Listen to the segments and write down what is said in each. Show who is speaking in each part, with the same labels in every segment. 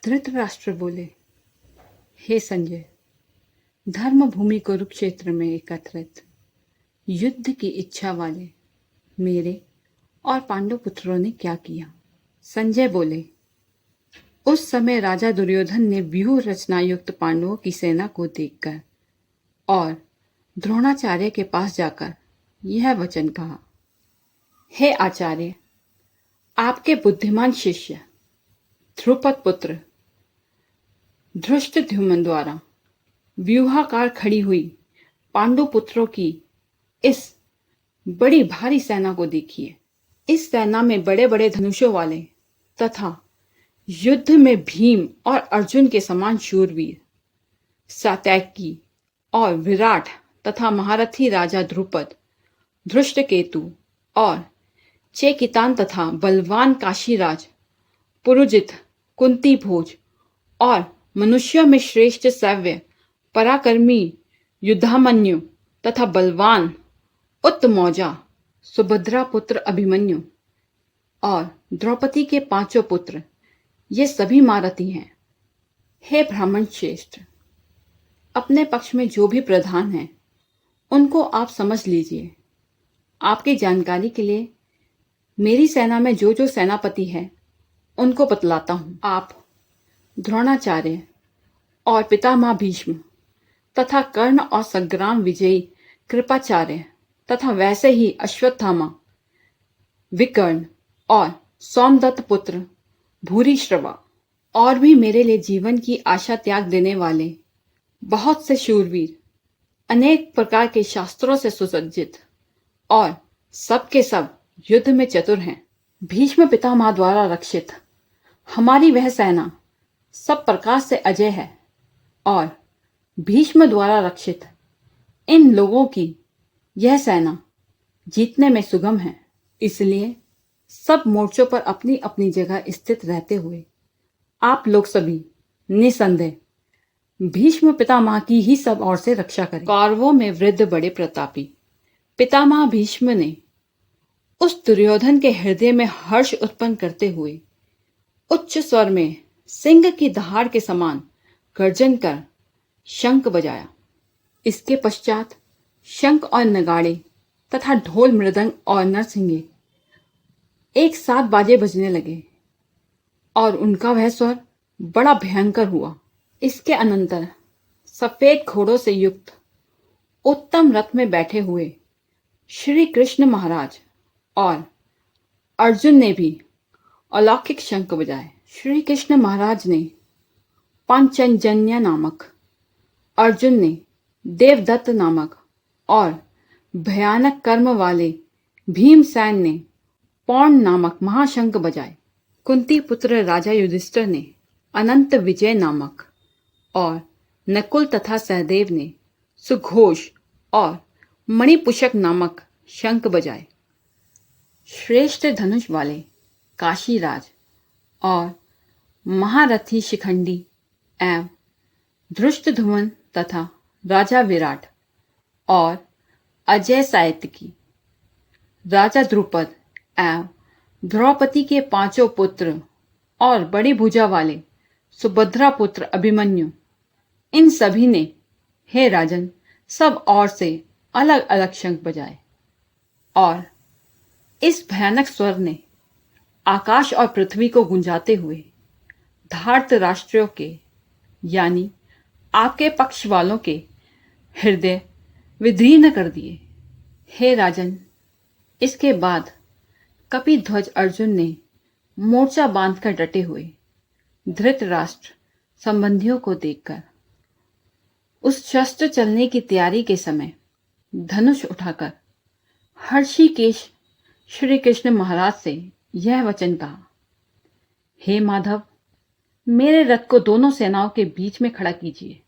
Speaker 1: धृतराष्ट्र बोले, हे संजय, धर्म भूमि कुरुक्षेत्र में एकत्रित युद्ध की इच्छा वाले मेरे और पांडु पुत्रों ने क्या किया? संजय बोले, उस समय राजा दुर्योधन ने व्यूह रचना युक्त पांडवों की सेना को देखकर और द्रोणाचार्य के पास जाकर यह वचन कहा, हे आचार्य, आपके बुद्धिमान शिष्य ध्रुपद पुत्र धृष्टद्युम्न द्वारा व्यूहाकार खड़ी हुई पांडु पुत्रों की इस बड़ी भारी सेना को देखिए। इस सेना में बड़े बड़े धनुषों वाले तथा युद्ध में भीम और अर्जुन के समान शूरवीर सात्यकी और विराट तथा महारथी राजा ध्रुपद, धृष्टकेतु और चेकितान तथा बलवान काशीराज पुरुजित, कुंती भोज और मनुष्यों में श्रेष्ठ सव्य पराक्रमी युद्धामन्यु तथा बलवान उत्तमौजा सुभद्रा पुत्र अभिमन्यु और द्रौपदी के पांचों पुत्र, ये सभी महारथी हैं। हे ब्राह्मण श्रेष्ठ, अपने पक्ष में जो भी प्रधान हैं उनको आप समझ लीजिए। आपकी जानकारी के लिए मेरी सेना में जो जो सेनापति है उनको बतलाता हूं। आप द्रोणाचार्य और पितामह भीष्म तथा कर्ण और संग्राम विजयी कृपाचार्य तथा वैसे ही अश्वत्थामा, विकर्ण और सोमदत्त पुत्र भूरिश्रवा और भी मेरे लिए जीवन की आशा त्याग देने वाले बहुत से शूरवीर, अनेक प्रकार के शास्त्रों से सुसज्जित और सबके सब युद्ध में चतुर हैं। भीष्म पितामह द्वारा रक्षित हमारी वह सेना सब प्रकार से अजय है और भीष्म द्वारा रक्षित इन लोगों की यह सेना जीतने में सुगम है। इसलिए सब मोर्चों पर अपनी अपनी जगह स्थित रहते हुए आप लोग सभी निसंदेह भीष्म पितामह की ही सब ओर से रक्षा करें। कौरवों में वृद्ध बड़े प्रतापी पितामह भीष्म ने उस दुर्योधन के हृदय में हर्ष उत्पन्न करते हुए उच्च स्वर में सिंह की दहाड़ के समान गर्जन कर शंख बजाया। इसके पश्चात शंख और नगाड़े तथा ढोल, मृदंग और नरसिंगे एक साथ बाजे बजने लगे और उनका वह स्वर बड़ा भयंकर हुआ। इसके अनंतर सफेद घोड़ों से युक्त उत्तम रथ में बैठे हुए श्री कृष्ण महाराज और अर्जुन ने भी अलौकिक शंख बजाए। श्री कृष्ण महाराज ने पांचजन्य नामक, अर्जुन ने देवदत्त नामक और भयानक कर्म वाले भीमसेन ने पौंड नामक महाशंख बजाए। कुंती पुत्र राजा युधिष्ठिर ने अनंत विजय नामक और नकुल तथा सहदेव ने सुघोष और मणिपुषक नामक शंख बजाए। श्रेष्ठ धनुष वाले काशीराज और महारथी शिखंडी एवं धृष्टद्युम्न तथा राजा विराट और अजय सात्यकी, राजा द्रुपद एवं द्रौपदी के पांचों पुत्र और बड़ी भुजा वाले सुभद्रा पुत्र अभिमन्यु, इन सभी ने, हे राजन, सब ओर से अलग अलग शंख बजाए और इस भयानक स्वर ने आकाश और पृथ्वी को गुंजाते हुए धृतराष्ट्रियों के यानी आपके पक्ष वालों के हृदय विदीर्ण कर दिए। हे राजन, इसके बाद कपिध्वज अर्जुन ने मोर्चा बांधकर डटे हुए धृतराष्ट्र संबंधियों को देखकर उस शस्त्र चलने की तैयारी के समय धनुष उठाकर हर्षिकेश श्री कृष्ण महाराज से यह वचन कहा, हे माधव, मेरे रथ को दोनों सेनाओं के बीच में खड़ा कीजिए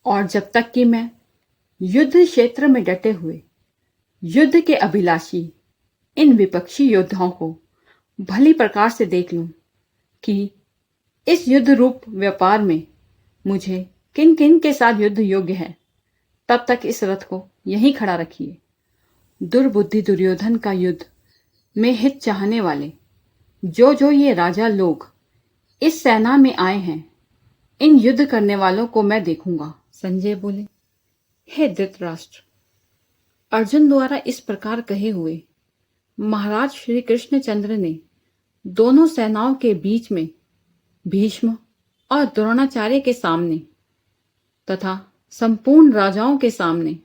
Speaker 1: और जब तक कि मैं युद्ध क्षेत्र में डटे हुए युद्ध के अभिलाषी इन विपक्षी योद्धाओं को भली प्रकार से देख लूं कि इस युद्ध रूप व्यापार में मुझे किन किन के साथ युद्ध योग्य है, तब तक इस रथ को यहीं खड़ा रखिए। दुर्बुद्धि दुर्योधन का युद्ध में हित चाहने वाले जो जो ये राजा लोग इस सेना में आए हैं, इन युद्ध करने वालों को मैं देखूंगा। संजय बोले, हे धृतराष्ट्र, अर्जुन द्वारा इस प्रकार कहे हुए महाराज श्री कृष्णचंद्र ने दोनों सेनाओं के बीच में भीष्म और द्रोणाचार्य के सामने तथा संपूर्ण राजाओं के सामने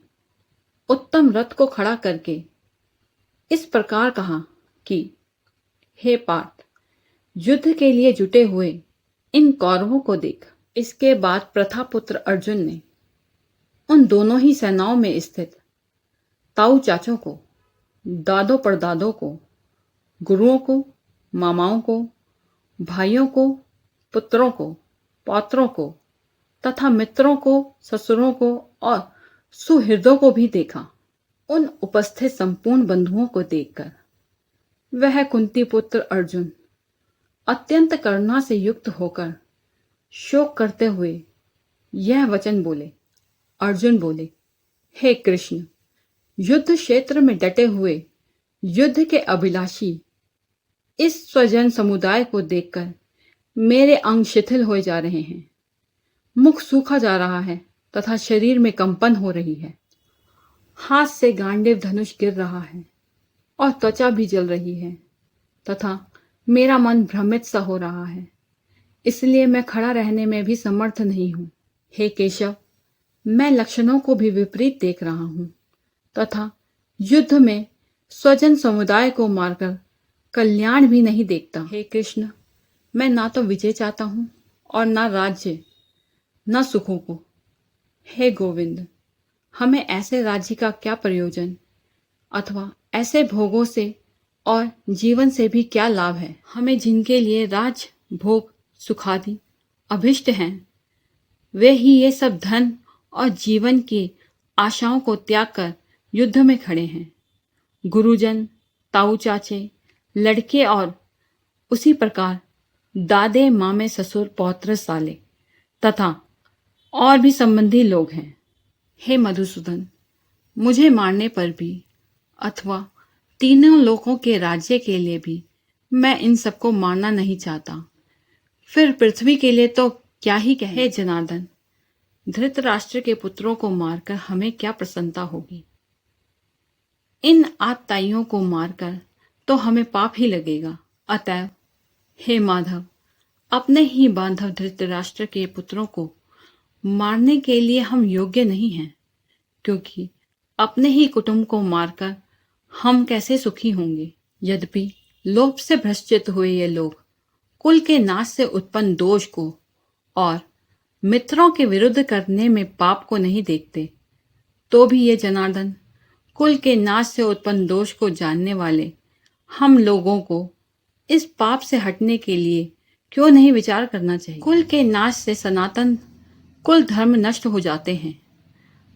Speaker 1: उत्तम रथ को खड़ा करके इस प्रकार कहा कि हे पार्थ, युद्ध के लिए जुटे हुए इन कौरवों को देख। इसके बाद प्रथापुत्र अर्जुन ने उन दोनों ही सेनाओं में स्थित ताऊ चाचों को, दादों परदादों को, गुरुओं को, मामाओं को, भाइयों को, पुत्रों को, पौत्रों को तथा मित्रों को, ससुरों को और सुहृदों को भी देखा। उन उपस्थित संपूर्ण बंधुओं को देखकर वह कुंती पुत्र अर्जुन अत्यंत करुणा से युक्त होकर शोक करते हुए यह वचन बोले। अर्जुन बोले, हे कृष्ण, युद्ध क्षेत्र में डटे हुए युद्ध के अभिलाषी इस स्वजन समुदाय को देखकर मेरे अंग शिथिल हो जा रहे हैं, मुख सूखा जा रहा है तथा शरीर में कंपन हो रही है। हाथ से गांडीव धनुष गिर रहा है और त्वचा भी जल रही है तथा मेरा मन भ्रमित सा हो रहा है, इसलिए मैं खड़ा रहने में भी समर्थ नहीं हूं। हे केशव, मैं लक्षणों को भी विपरीत देख रहा हूं तथा युद्ध में स्वजन समुदाय को मारकर कल्याण भी नहीं देखता। हे कृष्ण, मैं ना तो विजय चाहता हूं और ना राज्य, न सुखों को। हे गोविंद, हमें ऐसे राज्य का क्या प्रयोजन अथवा ऐसे भोगों से और जीवन से भी क्या लाभ है। हमें जिनके लिए राज भोग सुखादि अभिष्ट हैं, वे ही ये सब धन और जीवन की आशाओं को त्याग कर युद्ध में खड़े हैं। गुरुजन, ताऊ चाचे, लड़के और उसी प्रकार दादे, मामे, ससुर, पौत्र, साले तथा और भी संबंधी लोग हैं। हे मधुसूदन, मुझे मारने पर भी अथवा तीनों लोकों के राज्य के लिए भी मैं इन सबको मारना नहीं चाहता। फिर पृथ्वी के लिए तो क्या ही कहे। जनार्दन, धृतराष्ट्र के पुत्रों को मारकर हमें क्या प्रसन्नता होगी। इन आतताइयों को मारकर तो हमें पाप ही लगेगा। अतएव हे माधव, अपने ही बांधव धृतराष्ट्र के पुत्रों को मारने के लिए हम योग्य नहीं हैं, क्योंकि अपने ही कुटुंब को मारकर हम कैसे सुखी होंगे। यद्यपि लोभ से भ्रष्ट हुए ये लोग कुल के नाश से उत्पन्न दोष को और मित्रों के विरुद्ध करने में पाप को नहीं देखते, तो भी ये जनार्दन, कुल के नाश से उत्पन्न दोष को जानने वाले हम लोगों को इस पाप से हटने के लिए क्यों नहीं विचार करना चाहिए। कुल के नाश से सनातन कुल धर्म नष्ट हो जाते हैं।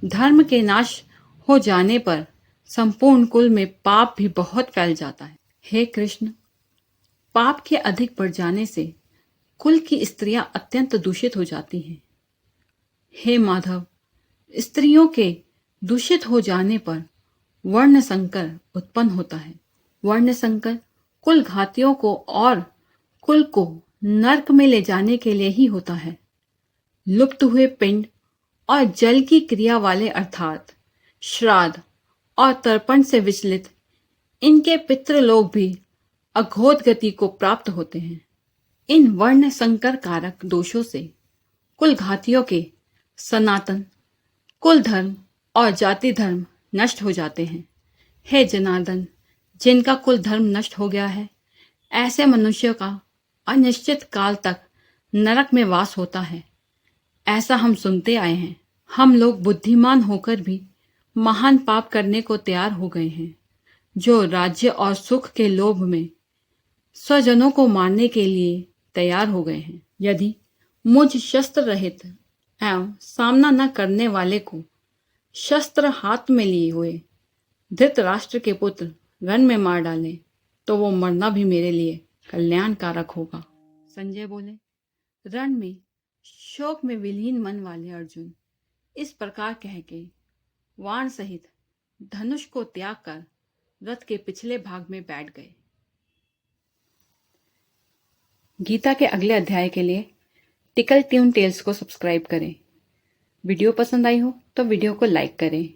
Speaker 1: धर्म के नाश हो जाने पर संपूर्ण कुल में पाप भी बहुत फैल जाता है। हे कृष्ण, पाप के अधिक बढ़ जाने से कुल की स्त्रियां अत्यंत दूषित हो जाती हैं। हे माधव, स्त्रियों के दूषित हो जाने पर वर्ण संकर उत्पन्न होता है। वर्ण संकर कुल घातियों को और कुल को नरक में ले जाने के लिए ही होता है। लुप्त हुए पिंड और जल की क्रिया वाले अर्थात श्राद्ध और तर्पण से विचलित इनके पितृ लोग भी अघोर गति को प्राप्त होते हैं। इन वर्ण संकर कारक दोषों से कुल घातियों के सनातन कुल धर्म और जाति धर्म नष्ट हो जाते हैं। हे जनार्दन, जिनका कुल धर्म नष्ट हो गया है, ऐसे मनुष्यों का अनिश्चित काल तक नरक में वास होता है, ऐसा हम सुनते आए हैं। हम लोग बुद्धिमान होकर भी महान पाप करने को तैयार हो गए हैं, जो राज्य और सुख के लोभ में स्वजनों को मारने के लिए तैयार हो गए हैं। यदि मुझ शस्त्र रहित एवं सामना न करने वाले को शस्त्र हाथ में लिए हुए धृतराष्ट्र के पुत्र रण में मार डालें, तो वो मरना भी मेरे लिए कल्याणकारक होगा। संजय बोले, रण में शोक में विलीन मन वाले अर्जुन इस प्रकार कह के वाण सहित धनुष को त्याग कर रथ के पिछले भाग में बैठ गए। गीता के अगले अध्याय के लिए टिकल ट्यून टेल्स को सब्सक्राइब करें। वीडियो पसंद आई हो तो वीडियो को लाइक करें।